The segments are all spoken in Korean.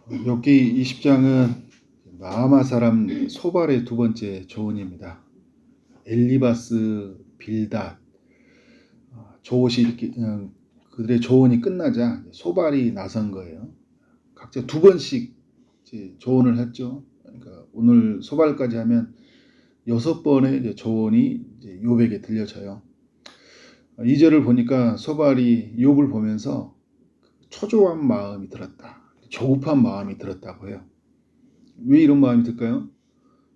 욥기 20장은 마아마 사람 소발의 두 번째 조언입니다. 엘리바스, 빌닷, 조옷이 이렇게 그들의 조언이 끝나자 소발이 나선 거예요. 각자 두 번씩 이제 조언을 했죠. 그러니까 오늘 소발까지 하면 6번의 이제 조언이 이제 욥에게 들려져요. 2절을 보니까 소발이 욥을 보면서 초조한 마음이 들었다. 조급한 마음이 들었다고 해요. 왜 이런 마음이 들까요?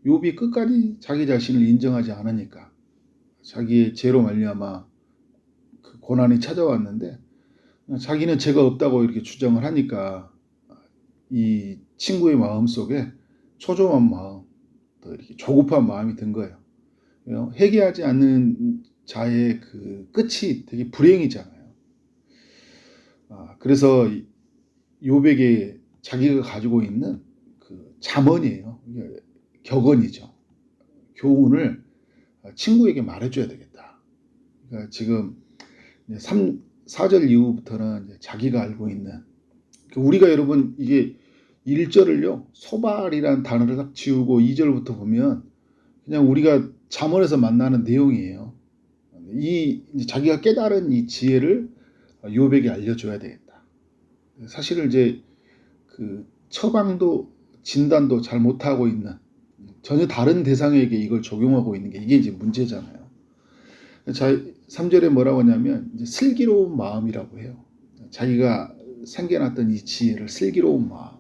욥이 끝까지 자기 자신을 인정하지 않으니까, 자기의 죄로 말미암아 그 고난이 찾아왔는데 자기는 죄가 없다고 이렇게 주장을 하니까 이 친구의 마음 속에 초조한 마음, 또 이렇게 조급한 마음이 든 거예요. 회개하지 않는 자의 그 끝이 되게 불행이잖아요. 그래서 욥에게 자기가 가지고 있는 그 잠언이에요. 격언이죠. 교훈을 친구에게 말해줘야 되겠다. 그러니까 지금 4절 이후부터는 자기가 알고 있는, 우리가 여러분 이게 1절을요 소발이란 단어를 딱 지우고 2절부터 보면 그냥 우리가 잠언에서 만나는 내용이에요. 이 자기가 깨달은 이 지혜를 욥에게 알려줘야 되겠다. 사실은 이제 그 처방도 진단도 잘 못하고 있는, 전혀 다른 대상에게 이걸 적용하고 있는 게 이게 이제 문제잖아요. 자, 3절에 뭐라고 하냐면 이제 슬기로운 마음이라고 해요. 자기가 생겨났던 이 지혜를, 슬기로운 마음.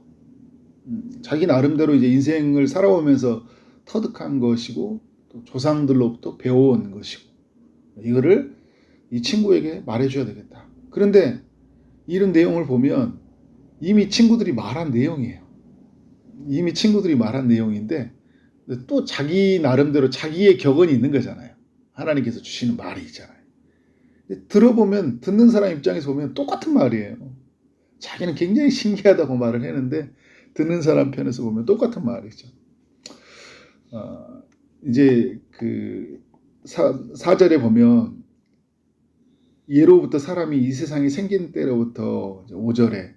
자기 나름대로 이제 인생을 살아오면서 터득한 것이고 또 조상들로부터 배워온 것이고, 이거를 이 친구에게 말해줘야 되겠다. 그런데 이런 내용을 보면 이미 친구들이 말한 내용이에요. 이미 친구들이 말한 내용인데 또 자기 나름대로 자기의 격언이 있는 거잖아요. 하나님께서 주시는 말이 있잖아요. 들어보면, 듣는 사람 입장에서 보면 똑같은 말이에요. 자기는 굉장히 신기하다고 말을 했는데 듣는 사람 편에서 보면 똑같은 말이죠. 이제 그 4절에 보면 예로부터 사람이 이 세상이 생긴 때로부터 5절에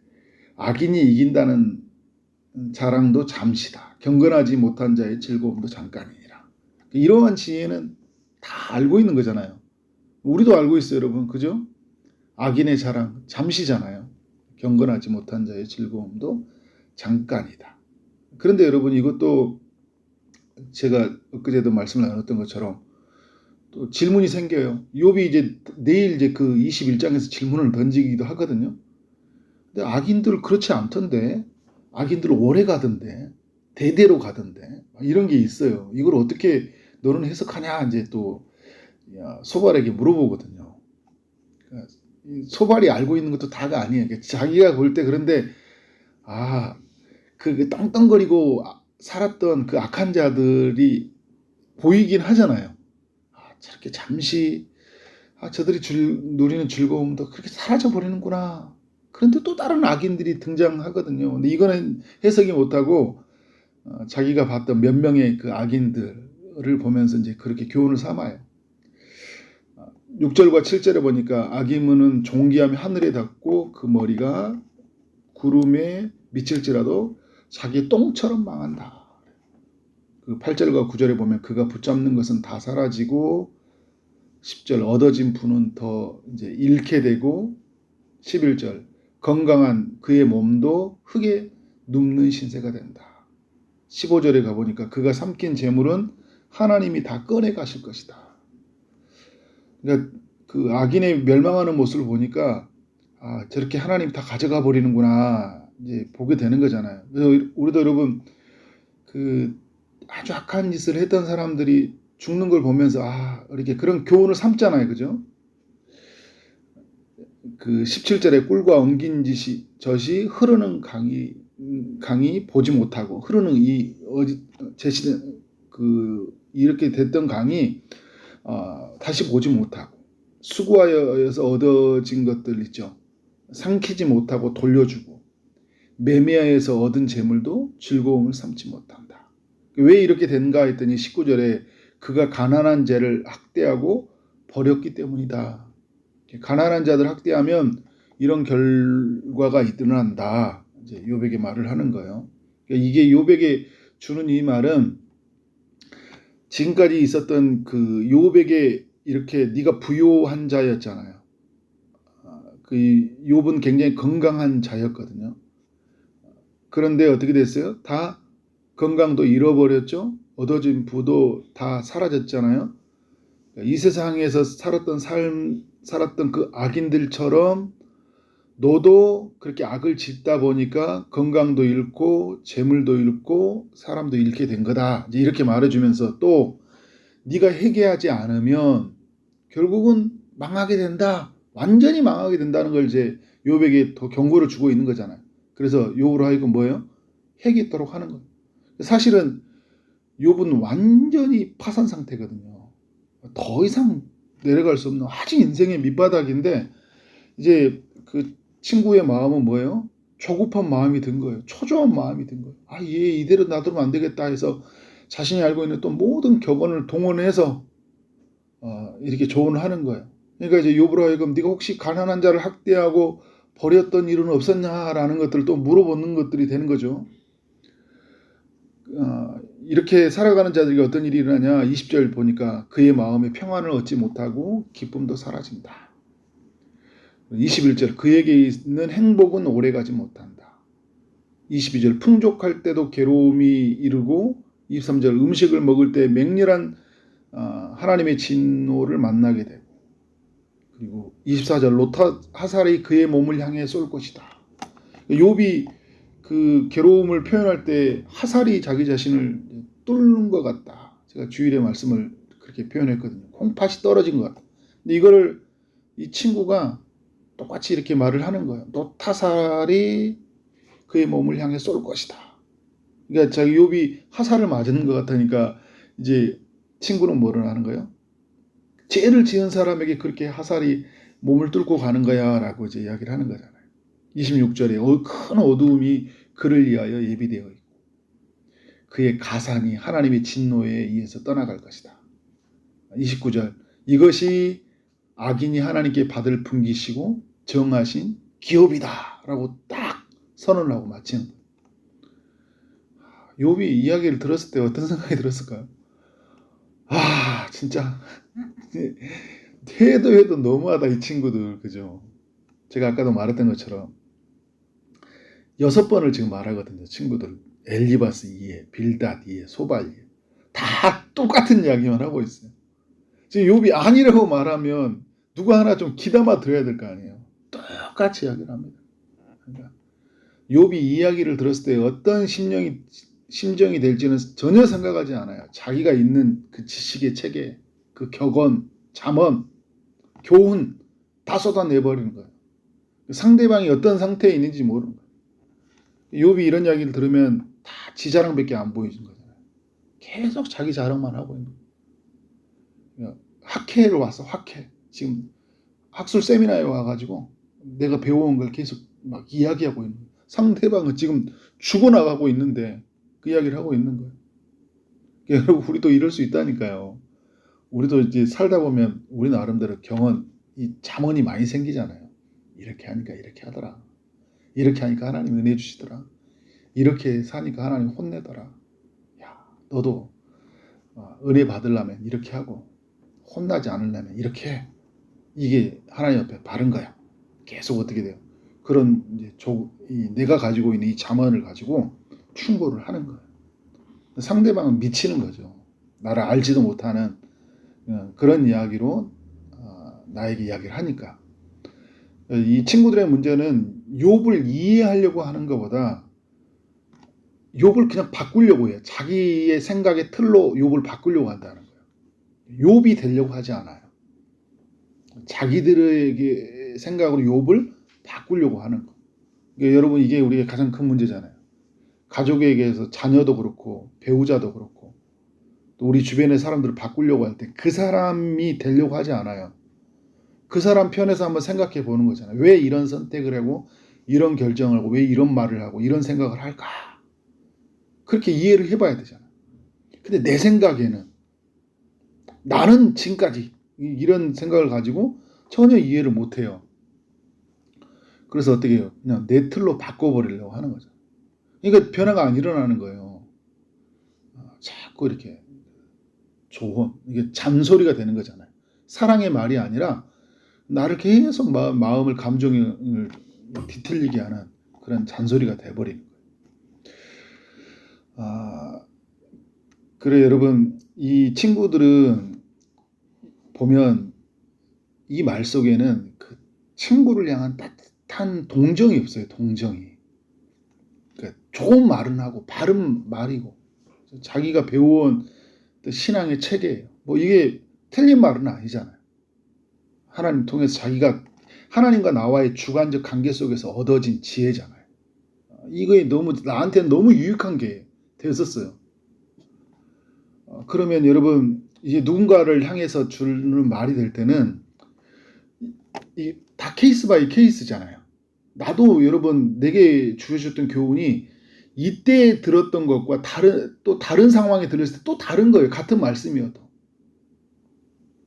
악인이 이긴다는 자랑도 잠시다. 경건하지 못한 자의 즐거움도 잠깐이니라. 이러한 지혜는 다 알고 있는 거잖아요. 우리도 알고 있어요, 여러분. 그죠? 악인의 자랑 잠시잖아요. 경건하지 못한 자의 즐거움도 잠깐이다. 그런데 여러분, 이것도 제가 엊그제도 말씀을 나눴던 것처럼 또 질문이 생겨요. 욥이 이제 내일 이제 그 21장에서 질문을 던지기도 하거든요. 근데 악인들 그렇지 않던데, 악인들 오래 가던데, 대대로 가던데, 이런 게 있어요. 이걸 어떻게 너는 해석하냐 이제 또 소발에게 물어보거든요. 소발이 알고 있는 것도 다가 아니에요. 자기가 볼 때, 그런데 그 땅땅거리고 살았던 그 악한 자들이 보이긴 하잖아요. 저렇게 잠시 저들이 누리는 즐거움도 그렇게 사라져 버리는구나. 그런데 또 다른 악인들이 등장하거든요. 근데 이거는 해석이 못하고 자기가 봤던 몇 명의 그 악인들을 보면서 이제 그렇게 교훈을 삼아요. 6절과 7절에 보니까 악인은 종기하며 하늘에 닿고 그 머리가 구름에 미칠지라도 자기 똥처럼 망한다. 그 8절과 9절에 보면 그가 붙잡는 것은 다 사라지고, 10절 얻어진 분은 더 이제 잃게 되고, 11절 건강한 그의 몸도 흙에 눕는 신세가 된다. 15절에 가보니까 그가 삼킨 재물은 하나님이 다 꺼내 가실 것이다. 그러니까 그 악인의 멸망하는 모습을 보니까 저렇게 하나님 다 가져가 버리는구나 이제 보게 되는 거잖아요. 그래서 우리도 여러분 그 아주 악한 짓을 했던 사람들이 죽는 걸 보면서 이렇게 그런 교훈을 삼잖아요. 그죠? 그 17절에 꿀과 엉긴 젖이 흐르는 강이 보지 못하고, 흐르는 이 제시된 그 이렇게 됐던 강이 다시 보지 못하고, 수고하여서 얻어진 것들 있죠. 삼키지 못하고 돌려주고, 매매하여서 얻은 재물도 즐거움을 삼지 못한다. 왜 이렇게 된가 했더니 19절에 그가 가난한 자를 학대하고 버렸기 때문이다. 가난한 자들 학대하면 이런 결과가 일어난다. 이제 욥에게 말을 하는 거예요. 그러니까 이게 욥에게 주는 이 말은 지금까지 있었던 그 욥에게 이렇게 네가 부요한 자였잖아요. 그 욥은 굉장히 건강한 자였거든요. 그런데 어떻게 됐어요? 다 건강도 잃어버렸죠. 얻어진 부도 다 사라졌잖아요. 이 세상에서 살았던 그 악인들처럼 너도 그렇게 악을 짓다 보니까 건강도 잃고 재물도 잃고 사람도 잃게 된 거다. 이제 이렇게 말해주면서 또 네가 회개하지 않으면 결국은 망하게 된다. 완전히 망하게 된다는 걸 이제 욥에게 더 경고를 주고 있는 거잖아요. 그래서 욥으로 하여금 뭐예요? 회개했도록 하는 거예요. 사실은 욥은 완전히 파산 상태거든요. 더 이상 내려갈 수 없는 아직 인생의 밑바닥인데 이제 그 친구의 마음은 뭐예요? 조급한 마음이 든 거예요. 초조한 마음이 든 거예요. 아, 얘 이대로 놔두면 안 되겠다 해서 자신이 알고 있는 또 모든 격언을 동원해서 이렇게 조언을 하는 거예요. 그러니까 이제 욥으로 하여금 네가 혹시 가난한 자를 학대하고 버렸던 일은 없었냐라는 것들을 또 물어보는 것들이 되는 거죠. 이렇게 살아가는 자들이 어떤 일이 일어나냐. 20절 보니까 그의 마음에 평안을 얻지 못하고 기쁨도 사라진다. 21절 그에게 있는 행복은 오래가지 못한다. 22절 풍족할 때도 괴로움이 이르고 23절 음식을 먹을 때 맹렬한 하나님의 진노를 만나게 되고 그리고 24절 롯 하살이 그의 몸을 향해 쏠 것이다. 욥이 그 괴로움을 표현할 때 하살이 자기 자신을 뚫는 것 같다. 제가 주일의 말씀을 그렇게 표현했거든요. 콩팥이 떨어진 것 같다. 근데 이거를 이 친구가 똑같이 이렇게 말을 하는 거예요. 롯 하살이 그의 몸을 향해 쏠 것이다. 그러니까 자기 욥이 하살을 맞은 것 같으니까 이제 친구는 뭐를 하는 거예요? 죄를 지은 사람에게 그렇게 하살이 몸을 뚫고 가는 거야 라고 이제 이야기를 하는 거잖아요. 26절에 큰 어두움이 그를 위하여 예비되어 있고 그의 가산이 하나님의 진노에 의해서 떠나갈 것이다. 29절 이것이 악인이 하나님께 받을 풍기시고 정하신 기업이다 라고 딱 선언을 하고 마치는 거예요. 욥이 이야기를 들었을 때 어떤 생각이 들었을까요? 아 진짜 해도 너무하다 이 친구들 그죠? 제가 아까도 말했던 것처럼 6번을 지금 말하거든요. 친구들 엘리바스 이해, 빌닷 이해, 소발 이해 다 똑같은 이야기만 하고 있어요. 지금 욥이 아니라고 말하면 누가 하나 좀 귀담아 들어야 될 거 아니에요. 똑같이 이야기를 합니다. 그러니까 욥이 이야기를 들었을 때 어떤 심정이 될지는 전혀 생각하지 않아요. 자기가 있는 그 지식의 체계, 그 격언, 잠언, 교훈 다 쏟아내버리는 거예요. 상대방이 어떤 상태에 있는지 모르는 거예요. 욥이 이런 이야기를 들으면 다 지 자랑밖에 안 보이는 거잖아요. 계속 자기 자랑만 하고 있는 거예요. 학회를 왔어. 학회. 지금 학술 세미나에 와가지고 내가 배워온 걸 계속 막 이야기하고 있는 거예요. 상대방은 지금 죽어나가고 있는데 그 이야기를 하고 있는 거예요. 여러분 우리도 이럴 수 있다니까요. 우리도 이제 살다 보면 우리 나름대로 경험, 이 잠언이 많이 생기잖아요. 이렇게 하니까 이렇게 하더라. 이렇게 하니까 하나님 은혜 주시더라. 이렇게 사니까 하나님 혼내더라. 야, 너도 은혜 받으려면 이렇게 하고 혼나지 않으려면 이렇게 해. 이게 하나님 앞에 바른 거야. 계속 어떻게 돼요? 그런 이제 내가 가지고 있는 이 잠언을 가지고 충고를 하는 거예요. 상대방은 미치는 거죠. 나를 알지도 못하는 그런 이야기로 나에게 이야기를 하니까. 이 친구들의 문제는 욥을 이해하려고 하는 것보다 욥을 그냥 바꾸려고 해요. 자기의 생각의 틀로 욥을 바꾸려고 한다는 거예요. 욥이 되려고 하지 않아요. 자기들에게 생각으로 욥을 바꾸려고 하는 거. 그러니까 여러분 이게 우리의 가장 큰 문제잖아요. 가족에게서 자녀도 그렇고 배우자도 그렇고 또 우리 주변의 사람들을 바꾸려고 할 때 그 사람이 되려고 하지 않아요. 그 사람 편에서 한번 생각해 보는 거잖아요. 왜 이런 선택을 하고 이런 결정을 하고 왜 이런 말을 하고 이런 생각을 할까? 그렇게 이해를 해봐야 되잖아요. 근데 내 생각에는 나는 지금까지 이런 생각을 가지고 전혀 이해를 못해요. 그래서 어떻게 해요? 그냥 내 틀로 바꿔버리려고 하는 거죠. 그러니까 변화가 안 일어나는 거예요. 자꾸 이렇게 조언, 이게 잔소리가 되는 거잖아요. 사랑의 말이 아니라 나를 계속 마음을, 감정을 뒤틀리게 하는 그런 잔소리가 돼버리는 거예요. 그래 여러분, 이 친구들은 보면 이 말 속에는 그 친구를 향한 따뜻한 동정이 없어요. 동정이. 그러니까 좋은 말은 하고 바른 말이고 자기가 배워온 신앙의 체계예요. 뭐 이게 틀린 말은 아니잖아요. 하나님 통해서 자기가 하나님과 나와의 주관적 관계 속에서 얻어진 지혜잖아요. 이거에 너무 나한테는 너무 유익한 게 됐었어요. 그러면 여러분 이제 누군가를 향해서 주는 말이 될 때는 다 케이스 바이 케이스잖아요. 나도 여러분 내게 주셨던 교훈이 이때 들었던 것과 또 다른 상황에 들었을 때 또 다른 거예요. 같은 말씀이어도.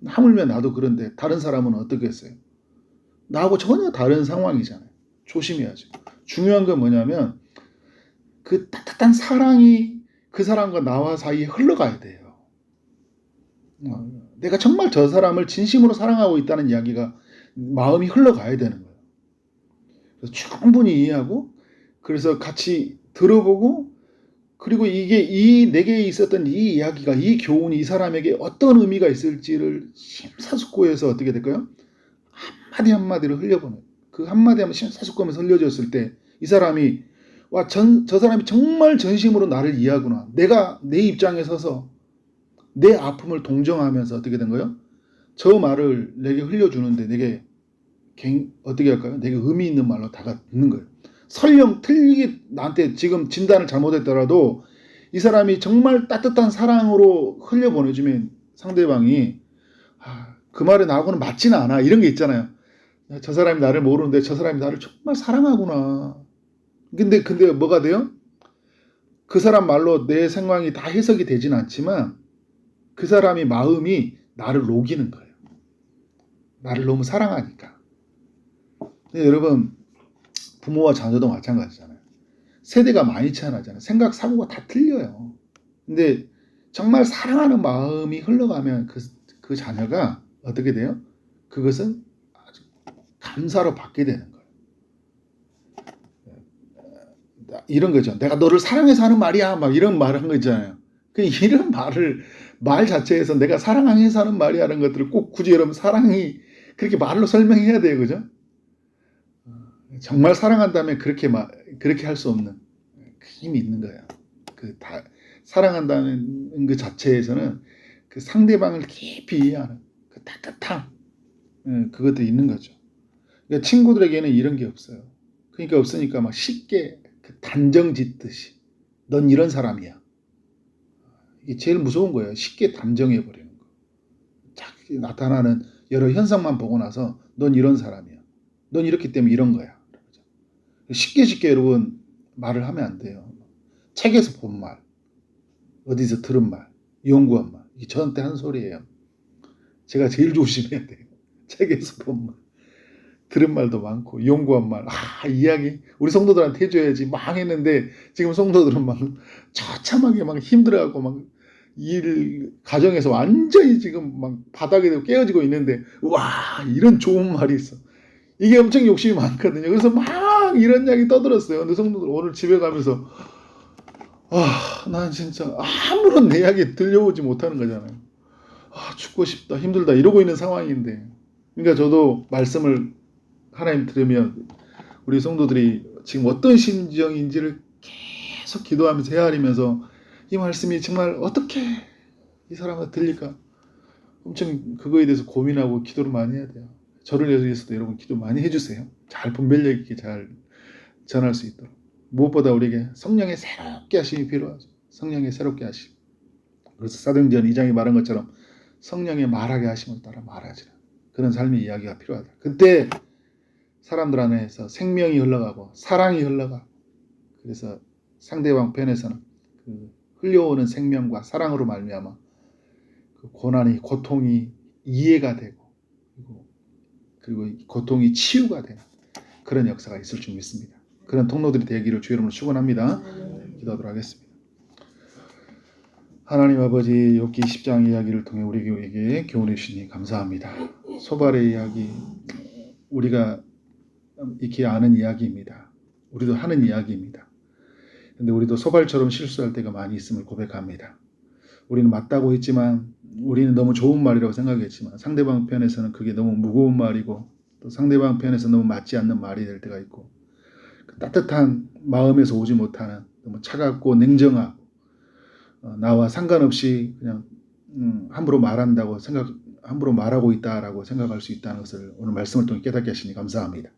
하물며 나도 그런데 다른 사람은 어떻겠어요? 나하고 전혀 다른 상황이잖아요. 조심해야죠. 중요한 건 뭐냐면 그 따뜻한 사랑이 그 사람과 나와 사이에 흘러가야 돼요. 내가 정말 저 사람을 진심으로 사랑하고 있다는 이야기가 마음이 흘러가야 되는 거예요. 그래서 충분히 이해하고 그래서 같이 들어보고 그리고 이게 내게 있었던 이 이야기가 이 교훈이 이 사람에게 어떤 의미가 있을지를 심사숙고해서 어떻게 될까요? 한마디 한마디를 흘려보는 그 한마디 한마디 심사숙고하면서 흘려줬을 때 이 사람이 와, 저 사람이 정말 전심으로 나를 이해하구나. 내가 내 입장에 서서 내 아픔을 동정하면서 어떻게 된 거예요? 저 말을 내게 흘려주는데 내게 어떻게 할까요? 내게 의미 있는 말로 다가듣는 거예요. 설령 틀리게 나한테 지금 진단을 잘못했더라도 이 사람이 정말 따뜻한 사랑으로 흘려보내주면 상대방이 그 말이 나하고는 맞지는 않아. 이런 게 있잖아요. 저 사람이 나를 모르는데 저 사람이 나를 정말 사랑하구나. 근데 뭐가 돼요? 그 사람 말로 내 상황이 다 해석이 되진 않지만 그 사람이 마음이 나를 녹이는 거예요. 나를 너무 사랑하니까. 근데 여러분 부모와 자녀도 마찬가지잖아요. 세대가 많이 차이 나잖아요. 생각 사고가 다 틀려요. 근데 정말 사랑하는 마음이 흘러가면 그 자녀가 어떻게 돼요? 그것은 아주 감사로 받게 되는 거예요. 이런 거죠. 내가 너를 사랑해서 하는 말이야. 막 이런 말을 한 거 있잖아요. 이런 말 자체에서 내가 사랑해서 하는 말이라는 것들을 꼭 굳이 여러분 사랑이 그렇게 말로 설명해야 돼요. 그죠? 정말 사랑한다면 그렇게 할 수 없는 힘이 있는 거예요. 사랑한다는 그 자체에서는 그 상대방을 깊이 이해하는 그 따뜻함, 그것도 있는 거죠. 그러니까 친구들에게는 이런 게 없어요. 그러니까 없으니까 막 쉽게 단정 짓듯이 넌 이런 사람이야. 이게 제일 무서운 거예요. 쉽게 단정해 버리는 거. 나타나는 여러 현상만 보고 나서 넌 이런 사람이야. 넌 이렇기 때문에 이런 거야. 쉽게 여러분 말을 하면 안 돼요. 책에서 본 말, 어디서 들은 말, 연구한 말. 이게 저한테 한 소리예요. 제가 제일 조심해야 돼요. 책에서 본 말, 들은 말도 많고 연구한 말. 이야기 우리 성도들한테 해줘야지 막 했는데 지금 성도들은 막 처참하게 막 힘들어하고 막 일 가정에서 완전히 지금 막 바닥에 대고 깨어지고 있는데 와 이런 좋은 말이 있어. 이게 엄청 욕심이 많거든요. 그래서 막 이런 이야기 떠들었어요. 근데 성도들 오늘 집에 가면서 난 진짜 아무런 내 이야기 들려오지 못하는 거잖아요. 죽고 싶다, 힘들다 이러고 있는 상황인데. 그러니까 저도 말씀을 하나님 들으면 우리 성도들이 지금 어떤 심정인지를 계속 기도하면서 헤아리면서 이 말씀이 정말 어떻게 이 사람한테 들릴까? 엄청 그거에 대해서 고민하고 기도를 많이 해야 돼요. 저를 위해서도 여러분 기도 많이 해주세요. 잘 분별력 있게 잘 전할 수 있도록. 무엇보다 우리에게 성령의 새롭게 하심이 필요하죠. 성령의 새롭게 하심. 그래서 사도행전 2장이 말한 것처럼 성령의 말하게 하심을 따라 말하지라. 그런 삶의 이야기가 필요하다. 그때 사람들 안에서 생명이 흘러가고 사랑이 흘러가. 그래서 상대방 편에서는 그 흘려오는 생명과 사랑으로 말미암아 그 고통이 이해가 되고 그리고 고통이 치유가 되는 그런 역사가 있을 줄 믿습니다. 그런 통로들이 되기를 주의 이름으로 축원합니다. 기도하도록 하겠습니다. 하나님 아버지, 욥기 10장 이야기를 통해 우리에게 교훈해 주시니 감사합니다. 소발의 이야기, 우리가 익히 아는 이야기입니다. 우리도 하는 이야기입니다. 근데 우리도 소발처럼 실수할 때가 많이 있음을 고백합니다. 우리는 맞다고 했지만, 우리는 너무 좋은 말이라고 생각했지만 상대방 편에서는 그게 너무 무거운 말이고, 또 상대방 편에서 너무 맞지 않는 말이 될 때가 있고, 그 따뜻한 마음에서 오지 못하는 너무 차갑고 냉정하고 나와 상관없이 그냥 함부로 말한다고 함부로 말하고 있다라고 생각할 수 있다는 것을 오늘 말씀을 통해 깨닫게 하시니 감사합니다.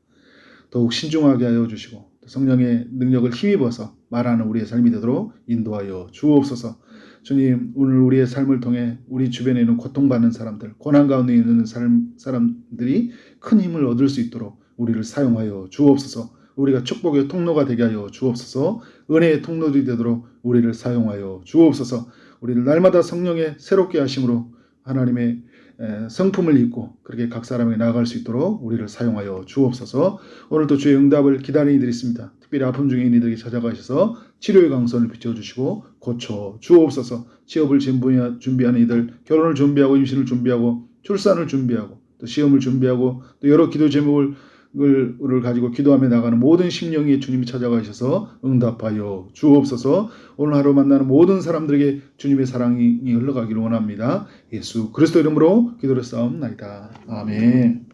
더욱 신중하게 하여 주시고 성령의 능력을 힘입어서 말하는 우리의 삶이 되도록 인도하여 주옵소서. 주님, 오늘 우리의 삶을 통해 우리 주변에 있는 고통받는 사람들, 고난 가운데 있는 사람들이 큰 힘을 얻을 수 있도록 우리를 사용하여 주옵소서. 우리가 축복의 통로가 되게 하여 주옵소서. 은혜의 통로들이 되도록 우리를 사용하여 주옵소서. 우리를 날마다 성령의 새롭게 하심으로 하나님의 성품을 입고 그렇게 각 사람에게 나아갈 수 있도록 우리를 사용하여 주옵소서. 오늘도 주의 응답을 기다리는 이들이 있습니다. 특별히 아픔 중에 있는 이들에게 찾아가셔서 치료의 강선을 비춰주시고 고쳐 주옵소서. 취업을 준비하는 이들, 결혼을 준비하고 임신을 준비하고 출산을 준비하고 또 시험을 준비하고 또 여러 기도 제목을 가지고 기도하며 나가는 모든 심령이 주님이 찾아가셔서 응답하여 주옵소서. 오늘 하루 만나는 모든 사람들에게 주님의 사랑이 흘러가기를 원합니다. 예수 그리스도 이름으로 기도를 싸움나이다. 아멘.